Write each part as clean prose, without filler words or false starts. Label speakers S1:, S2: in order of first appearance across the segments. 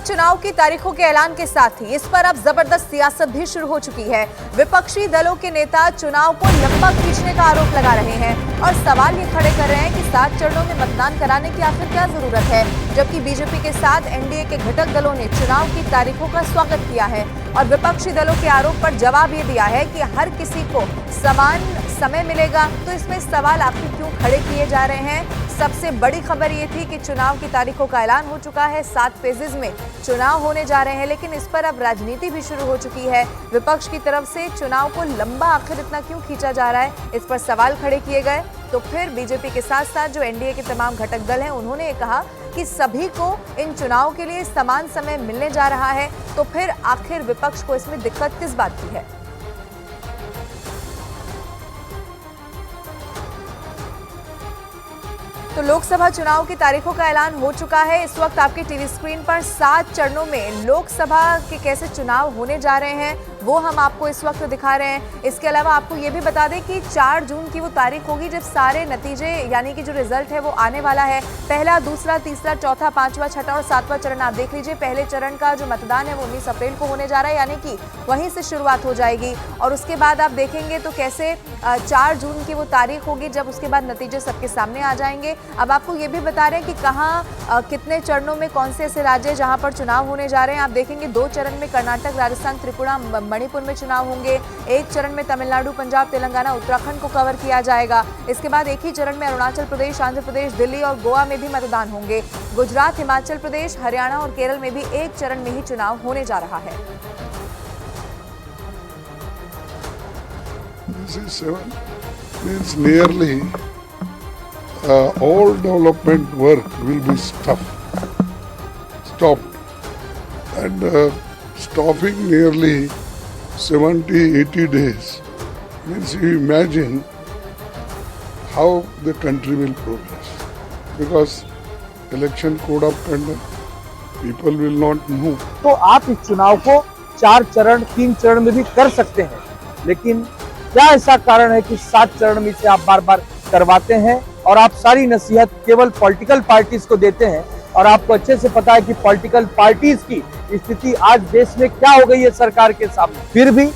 S1: चुनाव की तारीखों के ऐलान के साथ ही इस पर अब जबरदस्त सियासत भी शुरू हो चुकी है। विपक्षी दलों के नेता चुनाव को लंबा खींचने का आरोप लगा रहे हैं और सवाल ये खड़े कर रहे हैं कि 7 चरणों में मतदान कराने की आखिर क्या जरूरत है, जबकि बीजेपी के साथ एनडीए के घटक दलों ने चुनाव की तारीखों का स्वागत किया है और विपक्षी दलों के आरोप पर जवाब ये दिया है कि हर किसी को समान समय मिलेगा। तो इसमें सवाल आखिर क्यों खड़े किए जा रहे हैं? सबसे बड़ी खबर ये थी कि चुनाव की तारीखों का ऐलान हो चुका है, 7 फेजेस में चुनाव होने जा रहे हैं, लेकिन इस पर अब राजनीति भी शुरू हो चुकी है। विपक्ष की तरफ से चुनाव को लंबा आखिर इतना क्यों खींचा जा रहा है, इस पर सवाल खड़े किए गए। तो फिर बीजेपी के साथ साथ जो एनडीए के तमाम घटक दल हैं, उन्होंने कहा कि सभी को इन चुनाव के लिए समान समय मिलने जा रहा है। तो फिर आखिर विपक्ष को इसमें दिक्कत किस बात की है? तो लोकसभा चुनाव की तारीखों का ऐलान हो चुका है। इस वक्त आपके टीवी स्क्रीन पर 7 चरणों में लोकसभा के कैसे चुनाव होने जा रहे हैं वो हम आपको इस वक्त दिखा रहे हैं। इसके अलावा आपको ये भी बता दें कि 4 जून की वो तारीख होगी जब सारे नतीजे यानी कि जो रिजल्ट है वो आने वाला है। पहला, दूसरा, तीसरा, चौथा, 5वां, 6वां और 7वां चरण आप देख लीजिए। पहले चरण का जो मतदान है वो 19 अप्रैल को होने जा रहा है, यानी कि वहीं से शुरुआत हो जाएगी। और उसके बाद आप देखेंगे तो कैसे 4 जून की वो तारीख होगी जब उसके बाद नतीजे सबके सामने आ जाएंगे। अब आपको ये भी बता रहे हैं कि कहाँ कितने चरणों में कौन से ऐसे राज्य जहां पर चुनाव होने जा रहे हैं। आप देखेंगे 2 चरण में कर्नाटक, राजस्थान, त्रिपुरा, मणिपुर में चुनाव होंगे। 1 चरण में तमिलनाडु, पंजाब, तेलंगाना, उत्तराखंड को कवर किया जाएगा। इसके बाद एक ही चरण में अरुणाचल प्रदेश, आंध्र प्रदेश, दिल्ली और गोवा में भी मतदान होंगे। गुजरात, हिमाचल प्रदेश, हरियाणा और केरल में भी 1 चरण में ही चुनाव होने जा रहा है।
S2: All development work will be stopped, and stopping nearly 70-80 days means you imagine how the country will progress, because election code of conduct, people will not move.
S3: तो आप इस चुनाव को 4 चरण 3 चरण में भी कर सकते हैं, लेकिन क्या ऐसा कारण है कि 7 चरण में से आप बार बार करवाते हैं और आप सारी नसीहत केवल पॉलिटिकल पार्टीज को देते हैं? और आपको अच्छे से पता है कि पॉलिटिकल पार्टीज की स्थिति आज देश में क्या हो गई है सरकार के सामने। फिर भी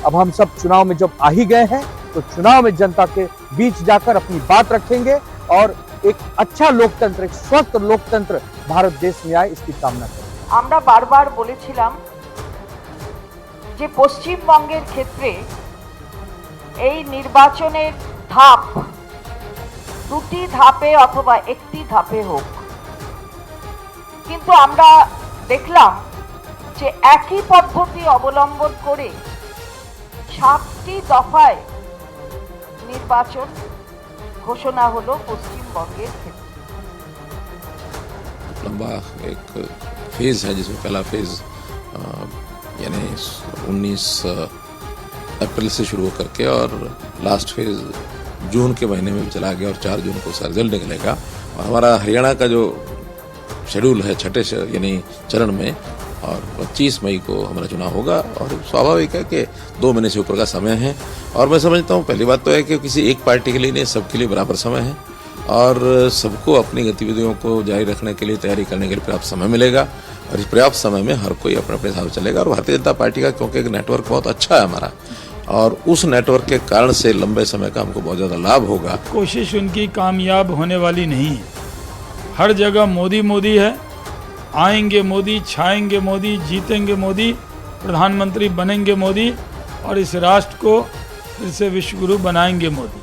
S3: अब हम सब चुनाव में जब आ ही गए हैं तो चुनाव में जनता के बीच जाकर अपनी बात रखेंगे और एक अच्छा लोकतंत्र, एक स्वस्थ लोकतंत्र भारत देश में आए, इसकी कामना करें।
S4: আমরা বারবার বলেছিলাম যে পশ্চিমবঙ্গের ক্ষেত্রে এই নির্বাচনের ধাপ 2টি ধাপে অথবা একটি ধাপে হোক, কিন্তু আমরা দেখলাম যে একই পদ্ধতি অবলম্বন করে 7টি দফায় নির্বাচন ঘোষণা হলো পশ্চিমবঙ্গের ক্ষেত্রে।
S5: लंबा एक फेज़ है जिसमें पहला फेज़ यानी 19 अप्रैल से शुरू होकर के और लास्ट फेज़ जून के महीने में भी चला गया और 4 जून को उसका रिजल्ट निकलेगा। और हमारा हरियाणा का जो शेड्यूल है 6ठे यानी चरण में, और 25 मई को हमारा चुनाव होगा। और स्वाभाविक है कि 2 महीने से ऊपर का समय है। और मैं समझता हूँ पहली बात तो है कि किसी एक पार्टी के लिए नहीं, सबके लिए बराबर समय है और सबको अपनी गतिविधियों को जारी रखने के लिए, तैयारी करने के लिए पर्याप्त समय मिलेगा। और इस पर्याप्त समय में हर कोई अपने अपने हिसाब से चलेगा। और भारतीय जनता पार्टी का क्योंकि एक नेटवर्क बहुत अच्छा है हमारा, और उस नेटवर्क के कारण से लंबे समय का हमको बहुत ज़्यादा लाभ होगा।
S6: कोशिश उनकी कामयाब होने वाली नहीं है। हर जगह मोदी मोदी है, आएंगे मोदी, छाएंगे मोदी, जीतेंगे मोदी, प्रधानमंत्री बनेंगे मोदी और इस राष्ट्र को फिर से विश्वगुरु बनाएंगे मोदी।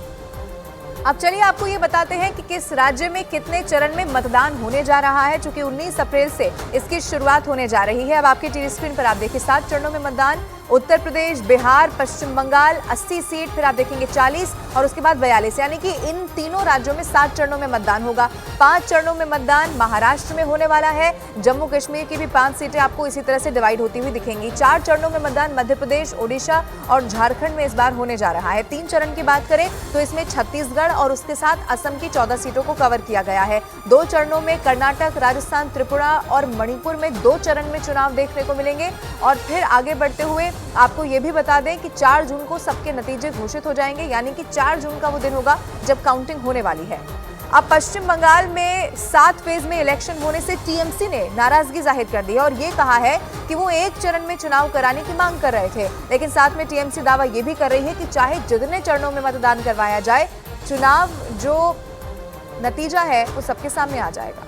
S1: अब चलिए आपको ये बताते हैं कि किस राज्य में कितने चरण में मतदान होने जा रहा है, चूंकि 19 अप्रैल से इसकी शुरुआत होने जा रही है। अब आपके टीवी स्क्रीन पर आप देखिए 7 चरणों में मतदान। उत्तर प्रदेश, बिहार, पश्चिम बंगाल 80 सीट, फिर आप देखेंगे 40 और उसके बाद 42, यानी कि इन तीनों राज्यों में 7 चरणों में मतदान होगा। 5 चरणों में मतदान महाराष्ट्र में होने वाला है। जम्मू कश्मीर की भी 5 सीटें आपको इसी तरह से डिवाइड होती हुई दिखेंगी। 4 चरणों में मतदान मध्य प्रदेश, ओडिशा और झारखंड में इस बार होने जा रहा है। 3 चरण की बात करें तो इसमें छत्तीसगढ़ और उसके साथ असम की 14 सीटों को कवर किया गया है। 2 चरणों में कर्नाटक, राजस्थान, त्रिपुरा और मणिपुर में 2 चरण में चुनाव देखने को मिलेंगे। और फिर आगे बढ़ते हुए आपको ये भी बता दें कि 4 जून को सबके नतीजे घोषित हो जाएंगे, यानी कि 4 जून का वो दिन होगा जब काउंटिंग होने वाली है। अब पश्चिम बंगाल में 7 फेज में इलेक्शन होने से टीएमसी ने नाराजगी जाहिर कर दी है और ये कहा है कि वो एक चरण में चुनाव कराने की मांग कर रहे थे, लेकिन साथ में टीएमसी दावा ये भी कर रही है कि चाहे जितने चरणों में मतदान करवाया जाए, चुनाव जो नतीजा है वो सबके सामने आ जाएगा।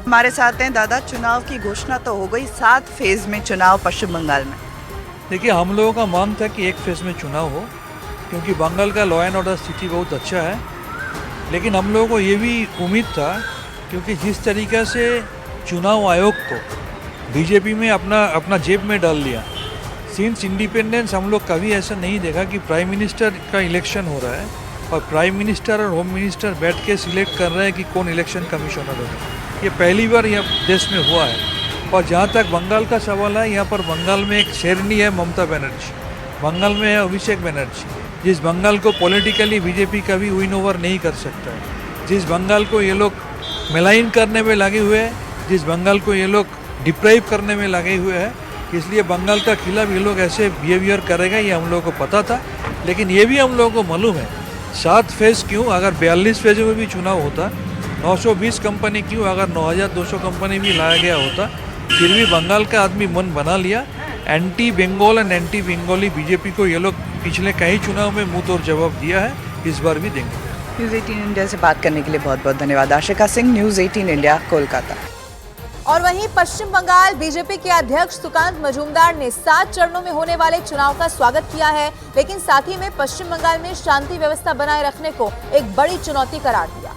S7: हमारे साथ हैं दादा। चुनाव की घोषणा तो हो गई, 7 फेज में चुनाव पश्चिम बंगाल में।
S8: देखिए, हम लोगों का मांग था कि एक फेज में चुनाव हो, क्योंकि बंगाल का लॉ एंड ऑर्डर स्थिति बहुत अच्छा है। लेकिन हम लोगों को ये भी उम्मीद था, क्योंकि जिस तरीके से चुनाव आयोग को बीजेपी में अपना जेब में डाल लिया, सिंस इंडिपेंडेंस हम लोग कभी ऐसा नहीं देखा कि प्राइम मिनिस्टर का इलेक्शन हो रहा है और प्राइम मिनिस्टर और होम मिनिस्टर बैठ के सिलेक्ट कर रहे हैं कि कौन इलेक्शन कमिश्नर होगा। ये पहली बार यहाँ देश में हुआ है। और जहाँ तक बंगाल का सवाल है, यहाँ पर बंगाल में एक शेरनी है ममता बनर्जी, बंगाल में है अभिषेक बनर्जी, जिस बंगाल को पॉलिटिकली बीजेपी कभी विन ओवर नहीं कर सकता है, जिस बंगाल को ये लोग मिलाइन करने में लगे हुए हैं, जिस बंगाल को ये लोग डिप्राइव करने में लगे हुए हैं। इसलिए बंगाल का खिलाफ ये लोग ऐसे बिहेवियर करेगा, ये हम लोगों को पता था। लेकिन ये भी हम लोगों को मालूम है 7 फेज क्यों, अगर 42 फेज में भी चुनाव होता, 920 कंपनी क्यों, अगर 9200 कंपनी भी लाया गया होता, फिर भी बंगाल का आदमी मन बना लिया। Anti Bengal and anti Bengali BJP को ये लोग पिछले कई चुनाव में मुंह तोड़ जवाब दिया है, इस बार भी देंगे।
S7: न्यूज़ 18 इंडिया से बात करने के लिए बहुत बहुत धन्यवाद। Ashika Singh, news 18 India, Kolkata.
S1: और वहीं पश्चिम बंगाल बीजेपी के अध्यक्ष सुकांत मजूमदार ने 7 चरणों में होने वाले चुनाव का स्वागत किया है, लेकिन साथ ही में पश्चिम बंगाल में शांति व्यवस्था बनाए रखने को एक बड़ी चुनौती करार दिया।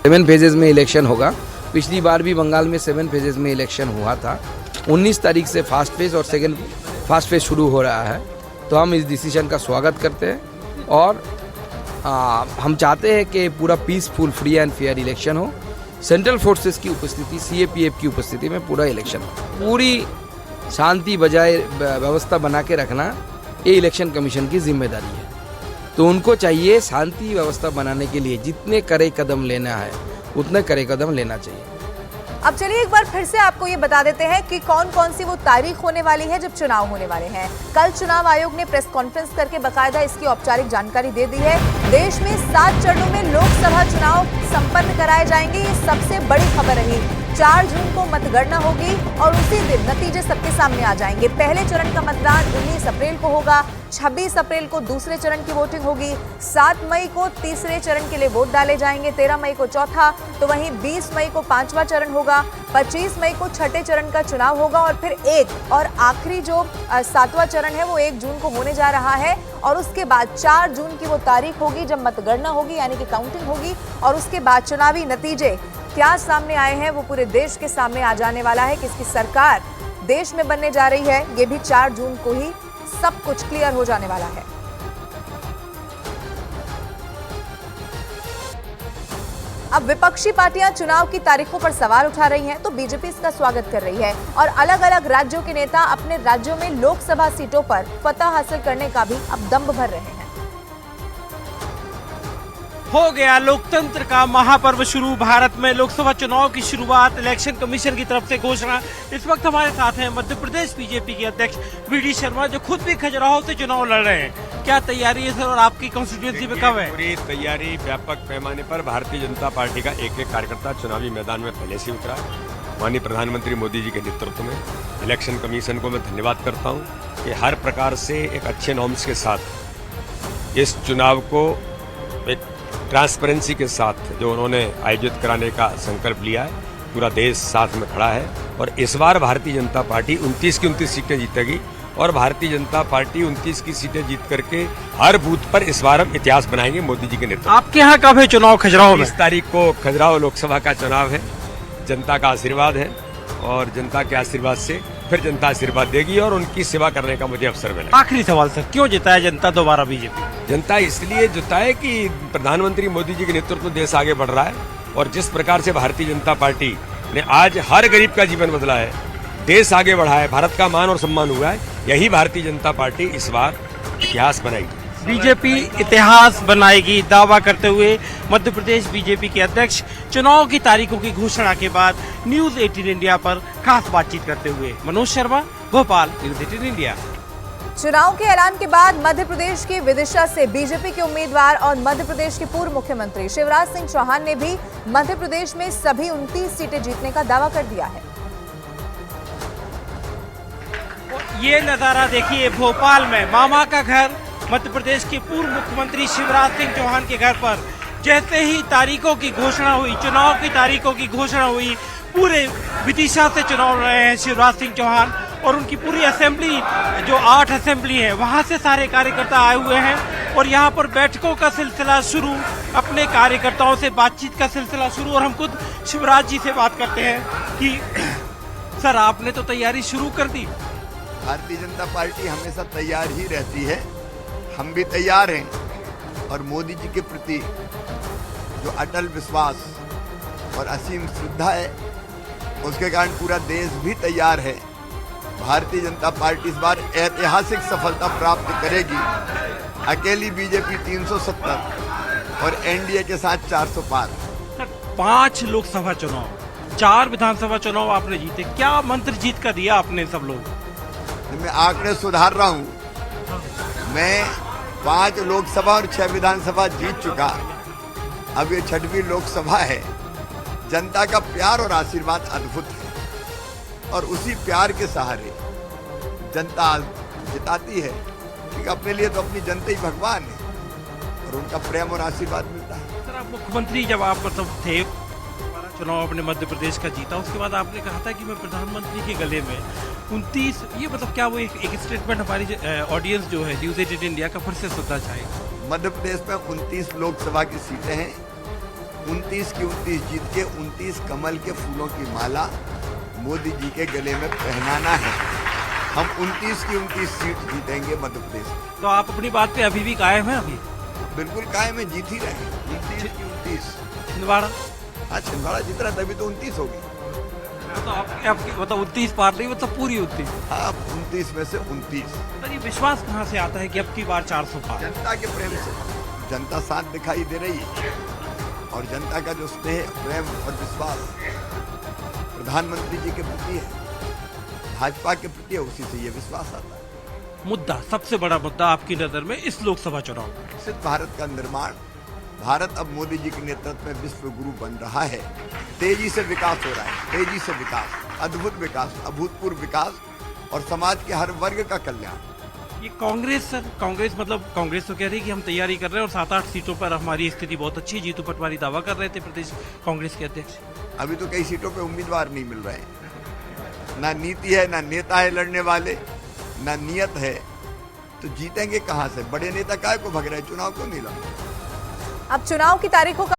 S9: 7 फेजेज में इलेक्शन होगा। पिछली बार भी बंगाल में 7 फेजेज में इलेक्शन हुआ था। 19 तारीख से फर्स्ट फेज और सेकेंड फर्स्ट फेज शुरू हो रहा है, तो हम इस डिसीजन का स्वागत करते हैं और हम चाहते हैं कि पूरा peaceful, free and fair election हो। सेंट्रल फोर्सेस की उपस्थिति, सीएपीएफ की उपस्थिति में पूरा इलेक्शन हो। पूरी शांति बजाय व्यवस्था बना के रखना ये इलेक्शन कमीशन की जिम्मेदारी है। तो उनको चाहिए शांति व्यवस्था बनाने के लिए जितने कड़े कदम लेना है उतने कड़े कदम लेना चाहिए।
S1: अब चलिए एक बार फिर से आपको ये बता देते हैं कि कौन कौन सी वो तारीख होने वाली है जब चुनाव होने वाले हैं। कल चुनाव आयोग ने प्रेस कॉन्फ्रेंस करके बकायदा इसकी औपचारिक जानकारी दे दी है। देश में 7 चरणों में लोकसभा चुनाव संपन्न कराए जाएंगे, ये सबसे बड़ी खबर रही। 4 जून को मतगणना होगी और उसी दिन नतीजे सबके सामने आ जाएंगे। पहले चरण का मतदान 19 अप्रैल को होगा, 26 अप्रैल को दूसरे चरण की वोटिंग होगी, 7 मई को तीसरे चरण के लिए वोट डाले जाएंगे, 13 मई को चौथा, तो वहीं 20 मई को 5वां चरण होगा, 25 मई को छठे चरण का चुनाव होगा और फिर एक और आखिरी जो 7वां चरण है वो 1 जून को होने जा रहा है। और उसके बाद 4 जून की वो तारीख होगी जब मतगणना होगी, यानी कि काउंटिंग होगी, और उसके बाद चुनावी नतीजे क्या सामने आए हैं वो पूरे देश के सामने आ जाने वाला है। किसकी सरकार देश में बनने जा रही है, ये भी 4 जून को ही सब कुछ क्लियर हो जाने वाला है। अब विपक्षी पार्टियां चुनाव की तारीखों पर सवाल उठा रही हैं, तो बीजेपी इसका स्वागत कर रही है और अलग अलग राज्यों के नेता अपने राज्यों में लोकसभा सीटों पर फतह हासिल करने का भी अब दम भर रहे हैं।
S10: हो गया लोकतंत्र का महापर्व शुरू। भारत में लोकसभा चुनाव की शुरुआत, इलेक्शन कमीशन की तरफ से घोषणा। इस वक्त हमारे साथ हैं मध्य प्रदेश बीजेपी के अध्यक्ष वी.डी. शर्मा, जो खुद भी खजुराहो से चुनाव लड़ रहे हैं। क्या तैयारी है सर, और आपकी कॉन्स्टिट्यूएंसी में कब है?
S11: पूरी तैयारी व्यापक पैमाने पर। भारतीय जनता पार्टी का एक एक कार्यकर्ता चुनावी मैदान में पहले से उतरा। माननीय प्रधानमंत्री मोदी जी के नेतृत्व में इलेक्शन कमीशन को मैं धन्यवाद करता हूँ कि हर प्रकार से एक अच्छे नॉर्म्स के साथ इस चुनाव को एक ट्रांसपेरेंसी के साथ जो उन्होंने आयोजित कराने का संकल्प लिया है, पूरा देश साथ में खड़ा है। और इस बार भारतीय जनता पार्टी 29 की 29 सीटें जीतेगी और भारतीय जनता पार्टी 29 की सीटें जीत करके हर बूथ पर इस बार हम इतिहास बनाएंगे मोदी जी के नेतृत्व।
S10: आपके यहाँ कब है चुनाव खजुराहो में?
S11: 30 तारीख को खजुराहो लोकसभा का चुनाव है। जनता का आशीर्वाद है और जनता के आशीर्वाद से फिर जनता आशीर्वाद देगी और उनकी सेवा करने का मुझे अवसर मिलेगा।
S10: आखिरी सवाल सर, क्यों जिताया जनता दोबारा बीजेपी?
S11: जनता इसलिए जिताए कि प्रधानमंत्री मोदी जी के नेतृत्व में देश आगे बढ़ रहा है और जिस प्रकार से भारतीय जनता पार्टी ने आज हर गरीब का जीवन बदला है, देश आगे बढ़ा है, भारत का मान और सम्मान हुआ है, यही भारतीय जनता पार्टी इस बार इतिहास बनाएगी।
S10: बीजेपी इतिहास बनाएगी, दावा करते हुए मध्य प्रदेश बीजेपी के अध्यक्ष चुनाव की तारीखों की घोषणा के बाद न्यूज़ 18 इंडिया पर खास बातचीत करते हुए। Manoj Sharma, Bhopal, news 18 India.
S1: चुनाव के ऐलान के बाद मध्य प्रदेश के विदिशा से बीजेपी के उम्मीदवार और मध्य प्रदेश के पूर्व मुख्यमंत्री शिवराज सिंह चौहान ने भी मध्य प्रदेश में सभी 29 सीटें जीतने का दावा कर दिया है।
S10: ये नज़ारा देखिए भोपाल में मामा का घर मध्य प्रदेश के पूर्व मुख्यमंत्री शिवराज सिंह चौहान के घर पर जैसे ही तारीखों की घोषणा हुई, चुनाव की तारीखों की घोषणा हुई, पूरे विदिशा से चुनाव लड़ रहे हैं शिवराज सिंह चौहान और उनकी पूरी असेंबली जो 8 असेंबली है वहां से सारे कार्यकर्ता आए हुए हैं और यहाँ पर बैठकों का सिलसिला शुरू, अपने कार्यकर्ताओं से बातचीत का सिलसिला शुरू। और हम खुद शिवराज जी से बात करते हैं कि सर आपने तो तैयारी शुरू कर दी।
S12: भारतीय जनता पार्टी हमेशा तैयार ही रहती है, हम भी तैयार हैं और मोदी जी के प्रति जो अटल विश्वास और असीम श्रद्धा है उसके कारण पूरा देश भी तैयार है। भारतीय जनता पार्टी इस बार ऐतिहासिक सफलता प्राप्त करेगी। अकेली बीजेपी 370 और एनडीए के साथ 400 पार।
S10: 5 लोकसभा चुनाव, 4 विधानसभा चुनाव आपने जीते, क्या मंत्र जीत का दिया आपने सब लोग?
S12: मैं आंकड़े सुधार रहा हूं। मैं 5 लोकसभा और 6 विधानसभा जीत चुका। अब ये 6वीं लोकसभा है। जनता का प्यार और आशीर्वाद अद्भुत है और उसी प्यार के सहारे जनता जिताती है, क्योंकि अपने लिए तो अपनी जनता ही भगवान है और उनका प्रेम और आशीर्वाद मिलता है।
S10: सर आप मुख्यमंत्री जब आप मतलब थे, चुनाव अपने मध्य प्रदेश का जीता, उसके बाद आपने कहा था कि मैं प्रधानमंत्री के गले में 29, ये मतलब क्या वो एक स्टेटमेंट हमारी ऑडियंस जो है न्यूज 18 इंडिया का फिर से सुनना चाहेगा?
S12: मध्य प्रदेश में 29 लोकसभा की सीटें हैं। 29 की 29 जीत के 29 कमल के फूलों की माला मोदी जी के गले में पहनाना है। हम 29 की 29 सीट जीतेंगे मध्य प्रदेश में।
S10: तो आप अपनी बात पे अभी भी कायम है? अभी
S12: बिल्कुल कायम है, जीत ही रहे। 29 की 29।
S10: छिंदवाड़ा?
S12: हाँ, छिंदवाड़ा जीत रहा, तभी तो 29 होगी।
S10: तो आपकी मतलब 29 पार नहीं, मतलब पूरी 29?
S12: हाँ, 29 में से 29।
S10: तो ये विश्वास कहाँ से आता है कि अब की बार 400 पार?
S12: जनता के प्रेम से। जनता साथ दिखाई दे रही है और जनता का जो स्नेह, प्रेम और विश्वास प्रधानमंत्री जी के प्रति है, भाजपा के प्रति है, उसी से ये विश्वास आता है।
S10: मुद्दा, सबसे बड़ा मुद्दा आपकी नजर में इस लोकसभा चुनाव में?
S12: विकसित भारत का निर्माण। भारत अब मोदी जी के नेतृत्व में विश्व गुरु बन रहा है। तेजी से विकास हो रहा है, तेजी से विकास, अद्भुत विकास, अभूतपूर्व विकास और समाज के हर वर्ग का कल्याण।
S10: ये कांग्रेस सर, कांग्रेस मतलब कांग्रेस तो कह रही है कि हम तैयारी कर रहे हैं और 7-8 सीटों पर हमारी स्थिति बहुत अच्छी है। जीतू पटवारी दावा कर रहे थे प्रदेश कांग्रेस के अध्यक्ष।
S12: अभी तो कई सीटों पे उम्मीदवार नहीं मिल रहे, ना नीति है, ना नेता है लड़ने वाले, ना नियत है, तो जीतेंगे कहां से? बड़े नेता काहे को भग रहे हैं, चुनाव क्यों नहीं लड़ रहे?
S1: अब चुनाव की तारीखों का